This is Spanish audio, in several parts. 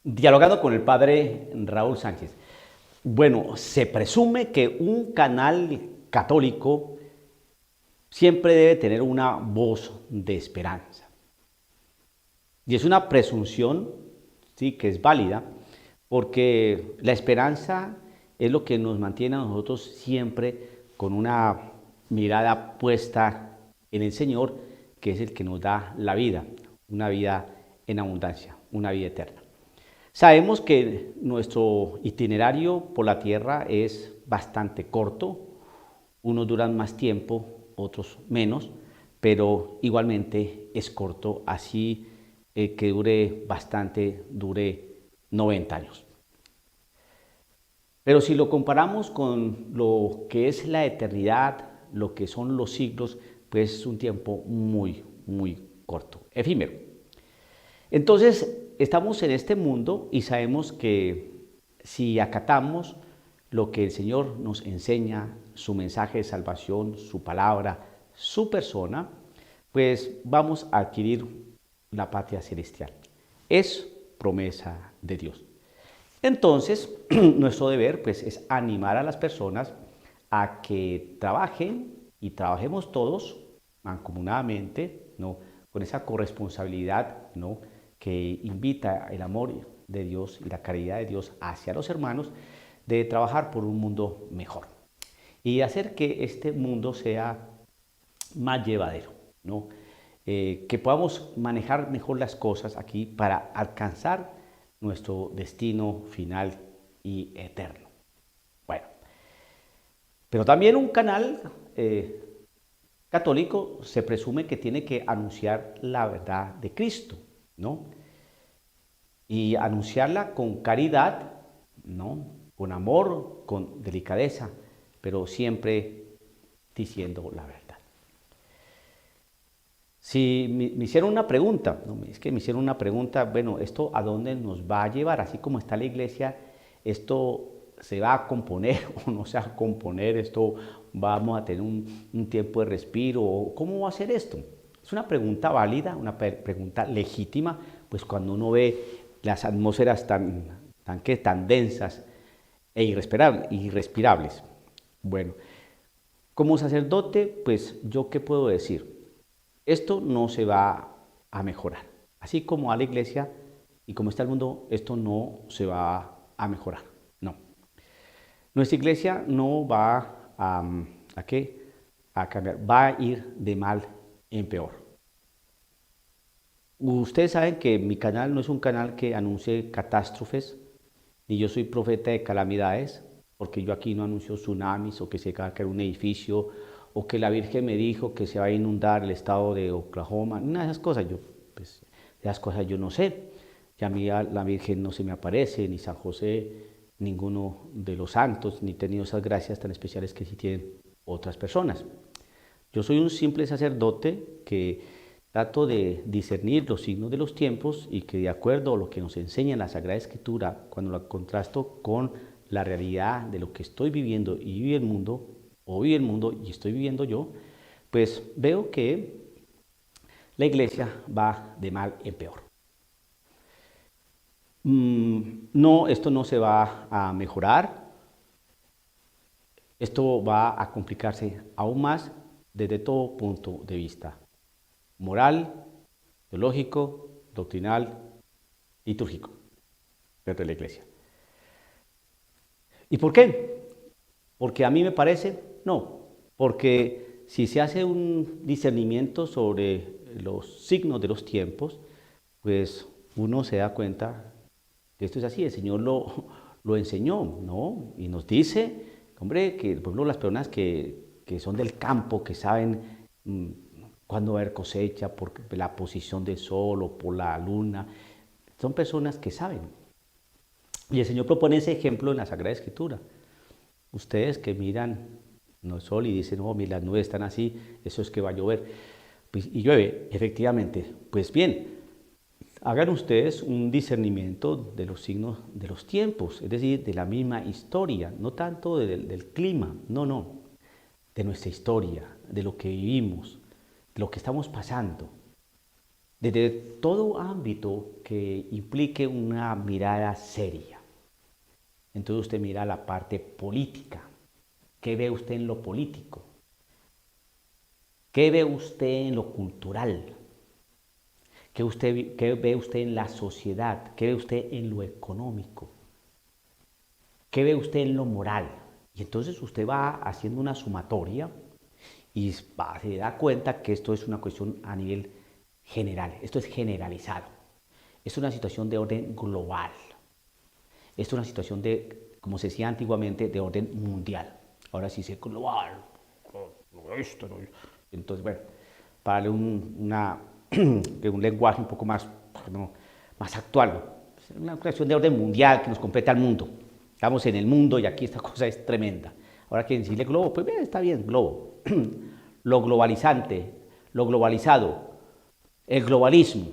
Dialogando con el padre Raúl Sánchez. Bueno, se presume que un canal católico siempre debe tener una voz de esperanza. Y es una presunción, sí, que es válida, porque la esperanza es lo que nos mantiene a nosotros siempre con una mirada puesta en el Señor, que es el que nos da la vida, una vida en abundancia, una vida eterna. Sabemos que nuestro itinerario por la tierra es bastante corto, unos duran más tiempo, otros menos, pero igualmente es corto, así que dure bastante, dure 90 años. Pero si lo comparamos con lo que es la eternidad, lo que son los siglos, pues es un tiempo muy corto, efímero. Entonces, estamos en este mundo y sabemos que si acatamos lo que el Señor nos enseña, su mensaje de salvación, su palabra, su persona, pues vamos a adquirir la patria celestial. Es promesa de Dios. Entonces, nuestro deber pues es animar a las personas a que trabajen y trabajemos todos mancomunadamente, ¿no? Con esa corresponsabilidad, ¿no? Que invita el amor de Dios y la caridad de Dios hacia los hermanos, de trabajar por un mundo mejor y hacer que este mundo sea más llevadero, ¿no? Que podamos manejar mejor las cosas aquí para alcanzar nuestro destino final y eterno. Bueno, pero también un canal católico se presume que tiene que anunciar la verdad de Cristo, ¿no? Y anunciarla con caridad, ¿no? Con amor, con delicadeza, pero siempre diciendo la verdad. Si me hicieron una pregunta, no, es que me hicieron una pregunta, bueno, ¿esto a dónde nos va a llevar? Así como está la iglesia, ¿esto se va a componer o no se va a componer? ¿Esto vamos a tener un tiempo de respiro? ¿Cómo va a ser esto? Es una pregunta válida, una pregunta legítima, pues cuando uno ve las atmósferas tan densas e irrespirables. Bueno, como sacerdote, pues yo qué puedo decir. Esto no se va a mejorar. Así como a la iglesia y como está el mundo, esto no se va a mejorar. No. Nuestra iglesia no va ¿a qué? A cambiar. Va a ir de mal en peor. Ustedes saben que mi canal no es un canal que anuncie catástrofes, ni yo soy profeta de calamidades, porque yo aquí no anuncio tsunamis o que se va a caer un edificio o que la Virgen me dijo que se va a inundar el estado de Oklahoma, una de esas cosas, pues, esas cosas yo no sé. Y a mí la Virgen no se me aparece, ni San José, ninguno de los santos, ni he tenido esas gracias tan especiales que sí tienen otras personas. Yo soy un simple sacerdote que trato de discernir los signos de los tiempos y que de acuerdo a lo que nos enseña la Sagrada Escritura, cuando lo contrasto con la realidad de lo que estoy viviendo y vive el mundo, o vive el mundo y estoy viviendo yo, pues veo que la iglesia va de mal en peor. No, esto no se va a mejorar, esto va a complicarse aún más desde todo punto de vista moral, teológico, doctrinal, litúrgico, dentro de la iglesia. ¿Y por qué? Porque a mí me parece, no, porque si se hace un discernimiento sobre los signos de los tiempos, pues uno se da cuenta que esto es así, el Señor lo enseñó, ¿no? Y nos dice, hombre, que por ejemplo las personas que son del campo, que saben cuándo va a haber cosecha, por la posición del sol o por la luna, son personas que saben. Y el Señor propone ese ejemplo en la Sagrada Escritura. Ustedes que miran el sol y dicen, oh, mira, las nubes están así, eso es que va a llover. Pues, y llueve, efectivamente. Pues bien, hagan ustedes un discernimiento de los signos de los tiempos, es decir, de la misma historia, no tanto del clima, no, de nuestra historia, de lo que vivimos, de lo que estamos pasando, desde todo ámbito que implique una mirada seria. Entonces usted mira la parte política. ¿Qué ve usted en lo político? ¿Qué ve usted en lo cultural? ¿Qué ve usted en la sociedad? ¿Qué ve usted en lo económico? ¿Qué ve usted en lo moral? Y entonces usted va haciendo una sumatoria y se da cuenta que esto es una cuestión a nivel general, esto es generalizado, es una situación de orden global, es una situación de, como se decía antiguamente, de orden mundial. Ahora sí se global, esto, no. Entonces, bueno, para darle un lenguaje un poco más, no, más actual, es una cuestión de orden mundial que nos completa al mundo. Estamos en el mundo y aquí esta cosa es tremenda. Ahora que decirle globo, pues bien, está bien, globo. Lo globalizante, lo globalizado, el globalismo.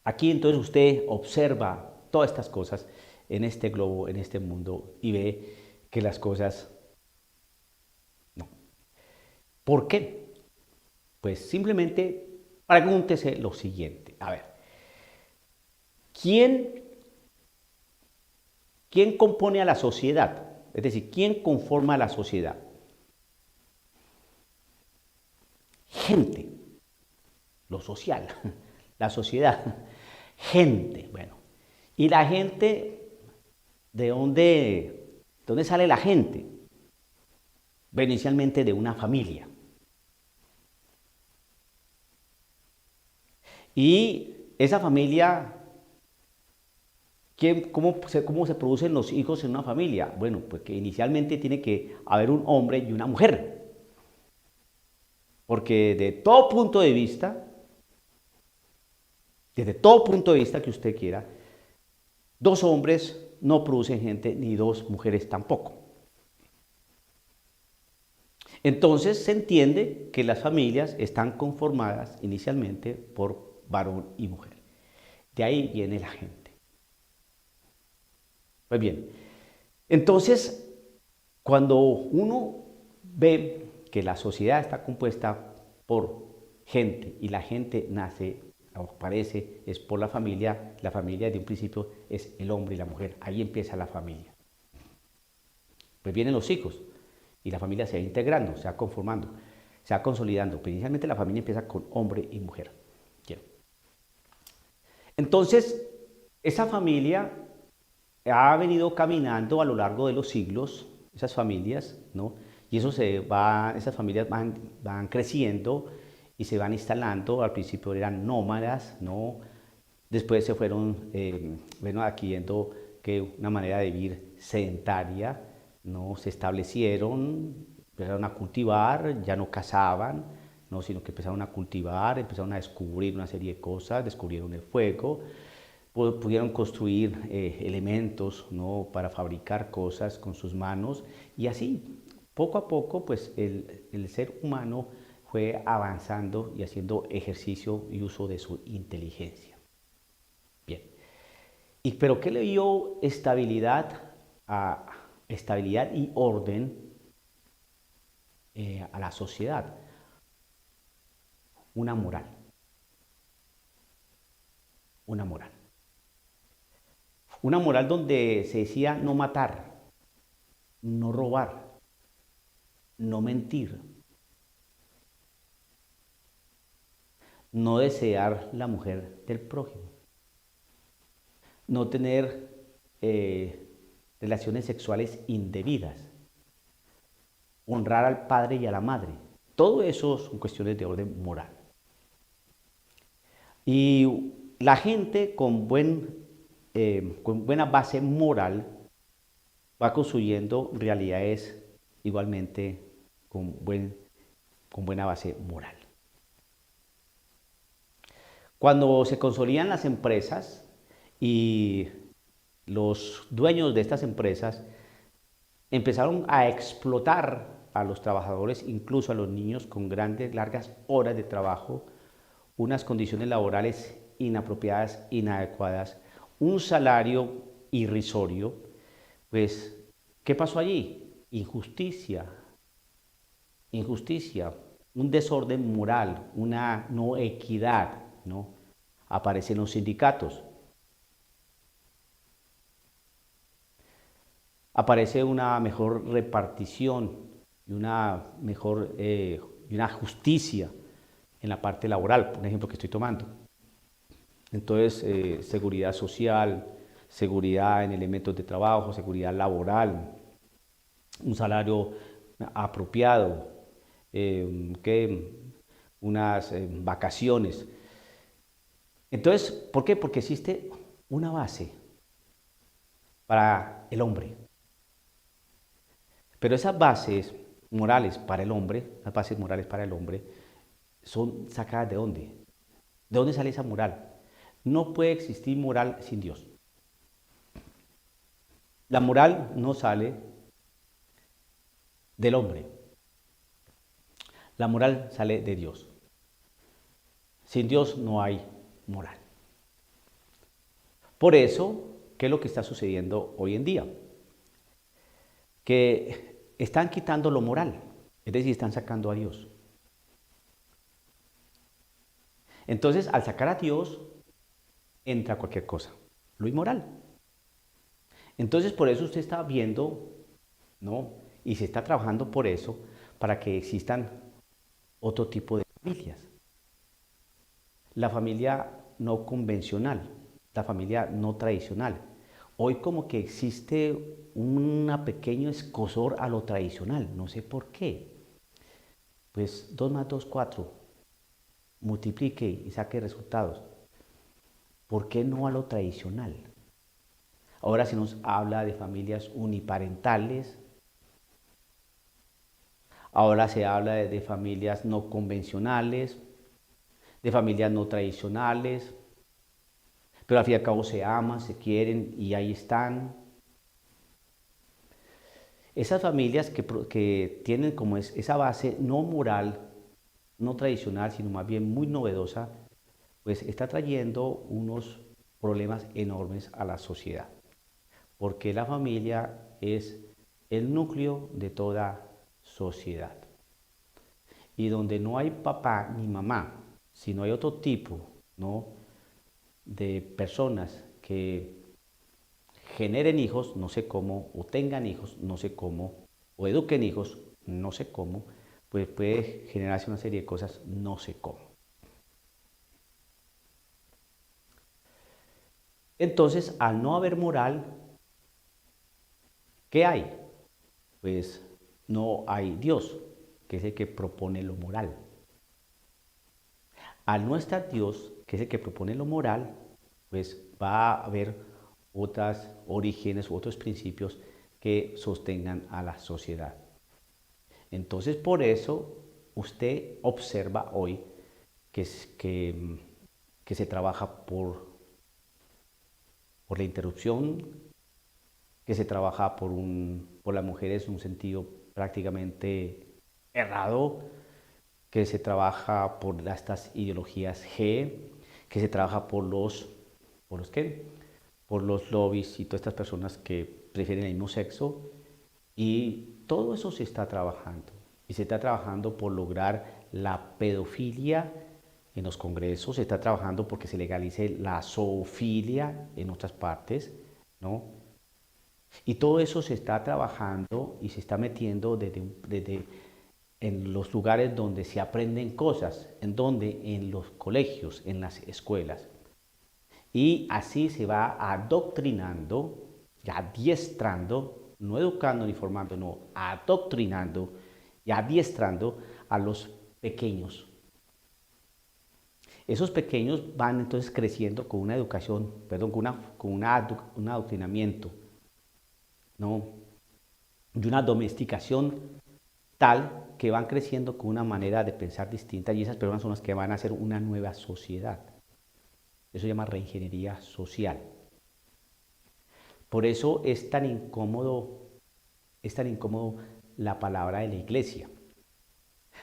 Aquí entonces usted observa todas estas cosas en este globo, en este mundo, y ve que las cosas no. ¿Por qué? Pues simplemente pregúntese lo siguiente. A ver, ¿quién, quién compone a la sociedad? Es decir, ¿quién conforma a la sociedad? Gente, lo social, la sociedad, gente, bueno. ¿Y la gente, de dónde sale la gente? Bueno, inicialmente de una familia. Y esa familia, ¿cómo se producen los hijos en una familia? Bueno, pues que inicialmente tiene que haber un hombre y una mujer. Porque de todo punto de vista, desde todo punto de vista que usted quiera, dos hombres no producen gente, ni dos mujeres tampoco. Entonces se entiende que las familias están conformadas inicialmente por varón y mujer. De ahí viene la gente. Pues bien, entonces cuando uno ve que la sociedad está compuesta por gente y la gente nace o aparece es por la familia de un principio es el hombre y la mujer, ahí empieza la familia. Pues vienen los hijos y la familia se va integrando, se va conformando, se va consolidando. Pero inicialmente la familia empieza con hombre y mujer. Bien. Entonces, esa familia ha venido caminando a lo largo de los siglos, esas familias, ¿no? Y esas familias van creciendo y se van instalando. Al principio eran nómadas, ¿no? Después se fueron, adquiriendo que una manera de vivir sedentaria, ¿no? Se establecieron, empezaron a cultivar, ya no cazaban, ¿no? Sino que empezaron a cultivar, empezaron a descubrir una serie de cosas, descubrieron el fuego, pudieron construir elementos, ¿no? Para fabricar cosas con sus manos y así, poco a poco, pues el ser humano fue avanzando y haciendo ejercicio y uso de su inteligencia. Bien. ¿Pero qué le dio estabilidad y orden a la sociedad? Una moral. Una moral. Una moral donde se decía no matar, no robar, no mentir, no desear la mujer del prójimo, no tener relaciones sexuales indebidas, honrar al padre y a la madre. Todo eso son cuestiones de orden moral. Y la gente con buena base moral va construyendo realidades igualmente con buena base moral. Cuando se consolidan las empresas y los dueños de estas empresas empezaron a explotar a los trabajadores, incluso a los niños, con largas horas de trabajo, unas condiciones laborales inapropiadas, inadecuadas, un salario irrisorio, pues, ¿qué pasó allí? Injusticia, un desorden moral, una no equidad. ¿no? Aparecen los sindicatos, aparece una mejor repartición y una mejor y una justicia en la parte laboral, por ejemplo, que estoy tomando. Entonces, seguridad social, seguridad en elementos de trabajo, seguridad laboral, un salario apropiado, unas vacaciones. Entonces, ¿por qué? Porque existe una base para el hombre. Pero esas bases morales para el hombre, las bases morales para el hombre, son sacadas ¿de dónde? ¿De dónde sale esa moral? No puede existir moral sin Dios. La moral no sale del hombre. La moral sale de Dios. Sin Dios no hay moral. Por eso, ¿qué es lo que está sucediendo hoy en día? Que están quitando lo moral, es decir, están sacando a Dios. Entonces, al sacar a Dios, entra cualquier cosa, lo inmoral. Entonces, por eso usted está viendo, ¿no? Y se está trabajando por eso, para que existan otro tipo de familias. La familia no convencional, la familia no tradicional. Hoy como que existe un pequeño escozor a lo tradicional, no sé por qué. Pues 2 más 2, 4. Multiplique y saque resultados. ¿Por qué no a lo tradicional? Ahora se nos habla de familias uniparentales, ahora se habla de familias no convencionales, de familias no tradicionales, pero al fin y al cabo se aman, se quieren y ahí están. Esas familias que tienen como esa base no moral, no tradicional, sino más bien muy novedosa, pues está trayendo unos problemas enormes a la sociedad. Porque la familia es el núcleo de toda sociedad. Y donde no hay papá ni mamá, sino hay otro tipo, ¿no?, de personas que generen hijos, no sé cómo, o tengan hijos, no sé cómo, o eduquen hijos, no sé cómo, pues puede generarse una serie de cosas, no sé cómo. Entonces, al no haber moral, ¿qué hay? Pues no hay Dios, que es el que propone lo moral. Al no estar Dios, que es el que propone lo moral, pues va a haber otros orígenes u otros principios que sostengan a la sociedad. Entonces, por eso usted observa hoy que se trabaja por la interrupción, que se trabaja por las mujeres en un sentido prácticamente errado, que se trabaja por estas ideologías G, que se trabaja ¿por los qué? Por los lobbies y todas estas personas que prefieren el mismo sexo, y todo eso se está trabajando. Y se está trabajando por lograr la pedofilia en los congresos, se está trabajando porque se legalice la zoofilia en otras partes, ¿no? Y todo eso se está trabajando y se está metiendo desde en los lugares donde se aprenden cosas, en los colegios, en las escuelas. Y así se va adoctrinando, adiestrando, no educando ni formando, no, adoctrinando y adiestrando a los pequeños. Esos pequeños van entonces creciendo con una educación, perdón, un adoctrinamiento, ¿no?, y una domesticación tal que van creciendo con una manera de pensar distinta, y esas personas son las que van a hacer una nueva sociedad. Eso se llama reingeniería social. Por eso es tan incómodo la palabra de la iglesia.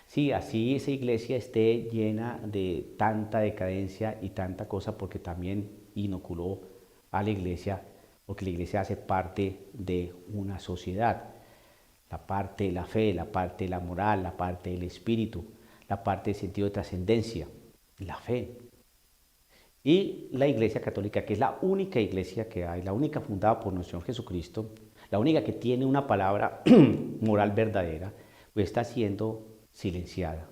Sí, así esa iglesia esté llena de tanta decadencia y tanta cosa, porque también inoculó a la iglesia, porque la iglesia hace parte de una sociedad. La parte de la fe, la parte de la moral, la parte del espíritu, la parte del sentido de trascendencia, la fe. Y la Iglesia Católica, que es la única iglesia que hay, la única fundada por nuestro Señor Jesucristo, la única que tiene una palabra moral verdadera, pues está siendo silenciada.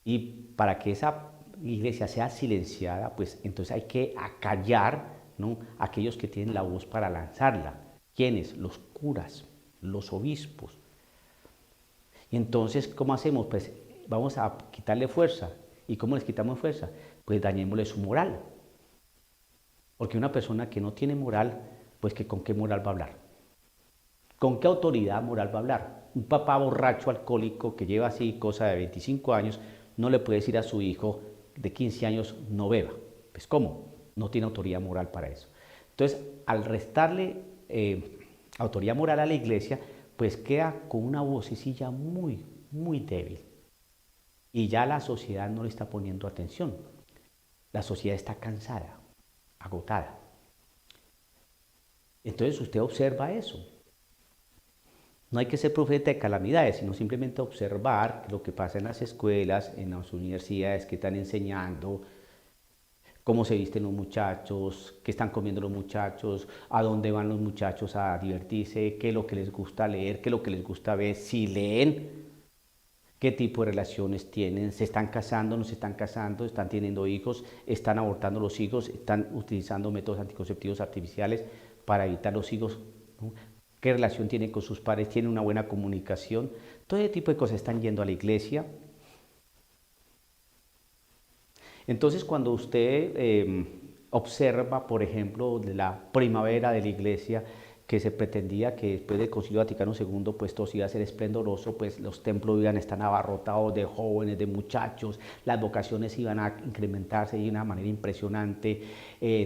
Y para que esa iglesia sea silenciada, pues entonces hay que acallar, ¿no?, a aquellos que tienen la voz para lanzarla. ¿Quiénes? Los curas, los obispos. Y entonces, ¿cómo hacemos? Pues vamos a quitarle fuerza. ¿Y cómo les quitamos fuerza? Pues dañémosle su moral. Porque una persona que no tiene moral, pues que ¿con qué moral va a hablar? ¿Con qué autoridad moral va a hablar? Un papá borracho alcohólico que lleva así cosa de 25 años, no le puede decir a su hijo de 15 años no beba. Pues ¿cómo? No tiene autoridad moral para eso. Entonces, al restarle autoridad moral a la iglesia, pues queda con una vocecilla muy, muy débil. Y ya la sociedad no le está poniendo atención. La sociedad está cansada, agotada. Entonces usted observa eso. No hay que ser profeta de calamidades, sino simplemente observar lo que pasa en las escuelas, en las universidades, que están enseñando, cómo se visten los muchachos, qué están comiendo los muchachos, a dónde van los muchachos a divertirse, qué es lo que les gusta leer, qué es lo que les gusta ver, si leen, qué tipo de relaciones tienen, se están casando, no se están casando, están teniendo hijos, están abortando los hijos, están utilizando métodos anticonceptivos artificiales para evitar los hijos, ¿no? ¿Qué relación tienen con sus padres? ¿Tienen una buena comunicación? Todo ese tipo de cosas. Están yendo a la iglesia. Entonces, cuando usted observa, por ejemplo, de la primavera de la iglesia, que se pretendía que después del Concilio Vaticano II, pues todo iba a ser esplendoroso, pues los templos iban a estar abarrotados de jóvenes, de muchachos, las vocaciones iban a incrementarse de una manera impresionante,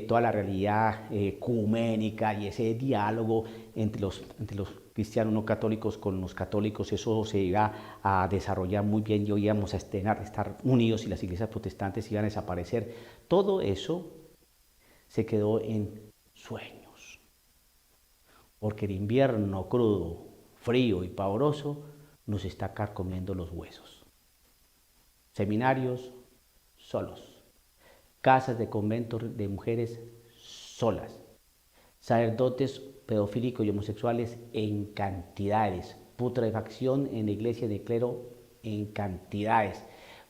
toda la realidad ecuménica y ese diálogo entre los cristianos no católicos con los católicos, eso se iba a desarrollar muy bien y íbamos a estar unidos y las iglesias protestantes iban a desaparecer. Todo eso se quedó en sueños, porque el invierno crudo, frío y pavoroso nos está carcomiendo los huesos. Seminarios solos, casas de conventos de mujeres solas, sacerdotes pedofílicos y homosexuales en cantidades, putrefacción en la iglesia y en el clero en cantidades,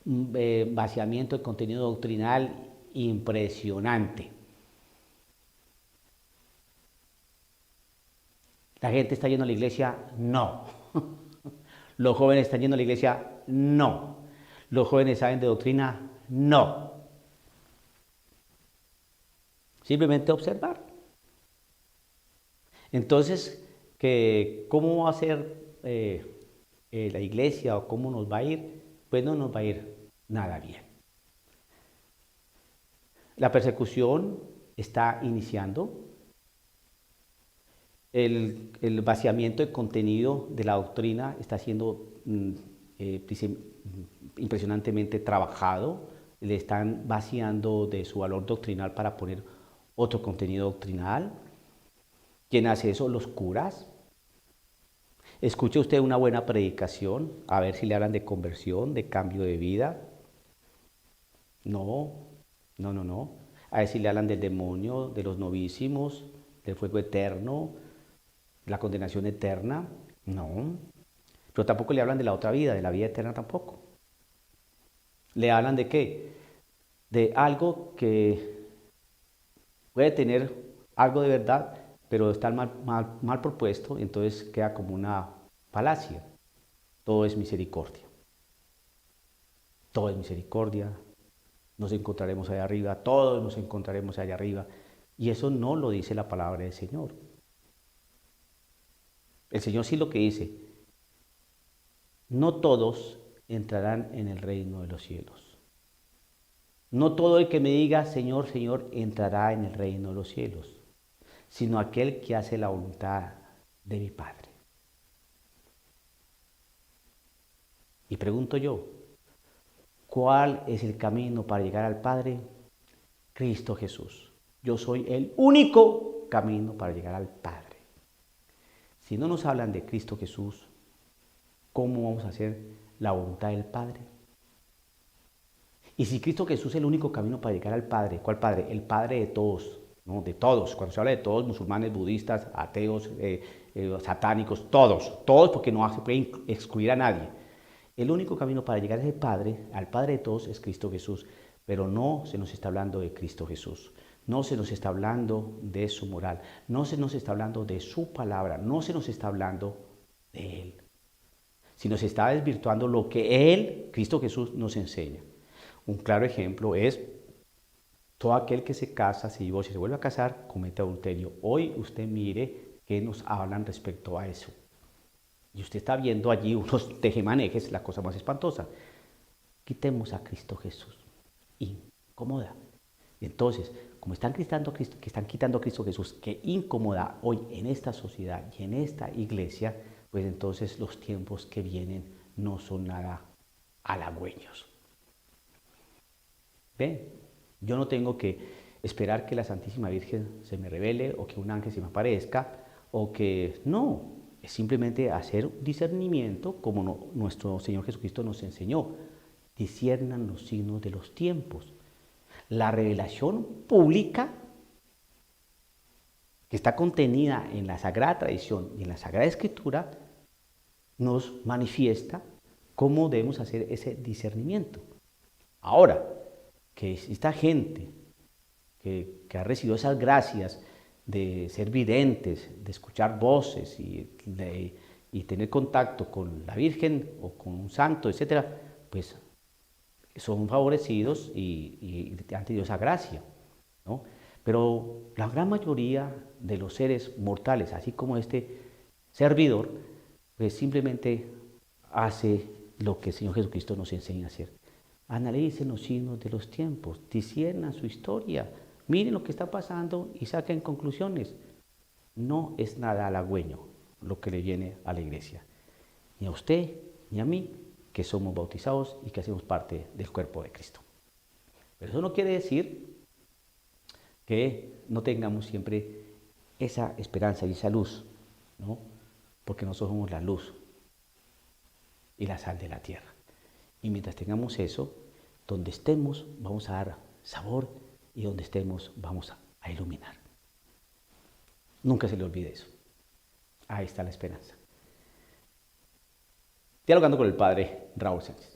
vaciamiento de contenido doctrinal impresionante. ¿La gente está yendo a la iglesia? No. ¿Los jóvenes están yendo a la iglesia? No. ¿Los jóvenes saben de doctrina? No. Simplemente observar. Entonces, ¿cómo va a ser la iglesia o cómo nos va a ir? Pues no nos va a ir nada bien. La persecución está iniciando. El vaciamiento de contenido de la doctrina está siendo impresionantemente trabajado. Le están vaciando de su valor doctrinal para poner otro contenido doctrinal. ¿Quién hace eso? Los curas. Escuche usted una buena predicación, a ver si le hablan de conversión, de cambio de vida. No, no. A ver si le hablan del demonio, de los novísimos, del fuego eterno, la condenación eterna. No. Pero tampoco le hablan de la otra vida, de la vida eterna tampoco. ¿Le hablan de qué? De algo que puede tener algo de verdad, pero está mal propuesto, entonces queda como una falacia. Todo es misericordia. Todo es misericordia. Nos encontraremos allá arriba, todos nos encontraremos allá arriba. Y eso no lo dice la palabra del Señor. El Señor sí lo que dice, no todos entrarán en el reino de los cielos. No todo el que me diga, Señor, Señor, entrará en el reino de los cielos, sino aquel que hace la voluntad de mi Padre. Y pregunto yo, ¿cuál es el camino para llegar al Padre? Cristo Jesús. Yo soy el único camino para llegar al Padre. Si no nos hablan de Cristo Jesús, ¿cómo vamos a hacer la voluntad del Padre? Y si Cristo Jesús es el único camino para llegar al Padre, ¿cuál Padre? El Padre de todos, ¿no? De todos. Cuando se habla de todos, musulmanes, budistas, ateos, satánicos, todos porque no se puede excluir a nadie. El único camino para llegar a ese Padre, al Padre de todos, es Cristo Jesús. Pero no se nos está hablando de Cristo Jesús. No se nos está hablando de su moral. No se nos está hablando de su palabra. No se nos está hablando de Él. Si nos está desvirtuando lo que Él, Cristo Jesús, nos enseña. Un claro ejemplo es todo aquel que se casa, se divorcia y se vuelve a casar, comete adulterio. Hoy usted mire qué nos hablan respecto a eso. Y usted está viendo allí unos tejemanejes, la cosa más espantosa. Quitemos a Cristo Jesús. Incomoda. Entonces, como están quitando a Cristo, que están quitando a Cristo Jesús, que incomoda hoy en esta sociedad y en esta iglesia, pues entonces los tiempos que vienen no son nada halagüeños. ¿Ven? Yo no tengo que esperar que la Santísima Virgen se me revele o que un ángel se me aparezca o que no, es simplemente hacer un discernimiento como nuestro Señor Jesucristo nos enseñó. Disciernan los signos de los tiempos. La revelación pública que está contenida en la Sagrada Tradición y en la Sagrada Escritura nos manifiesta cómo debemos hacer ese discernimiento. Ahora, que esta gente que ha recibido esas gracias de ser videntes, de escuchar voces y tener contacto con la Virgen o con un santo, etcétera, pues son favorecidos y han tenido esa gracia, ¿no? Pero la gran mayoría de los seres mortales, así como este servidor, pues simplemente hace lo que el Señor Jesucristo nos enseña a hacer. Analicen los signos de los tiempos, disciernan su historia, miren lo que está pasando y saquen conclusiones. No es nada halagüeño lo que le viene a la iglesia, ni a usted ni a mí, que somos bautizados y que hacemos parte del cuerpo de Cristo. Pero eso no quiere decir que no tengamos siempre esa esperanza y esa luz, ¿no? Porque nosotros somos la luz y la sal de la tierra. Y mientras tengamos eso, donde estemos vamos a dar sabor y donde estemos vamos a iluminar. Nunca se le olvide eso. Ahí está la esperanza. Dialogando con el Padre Raúl Sánchez.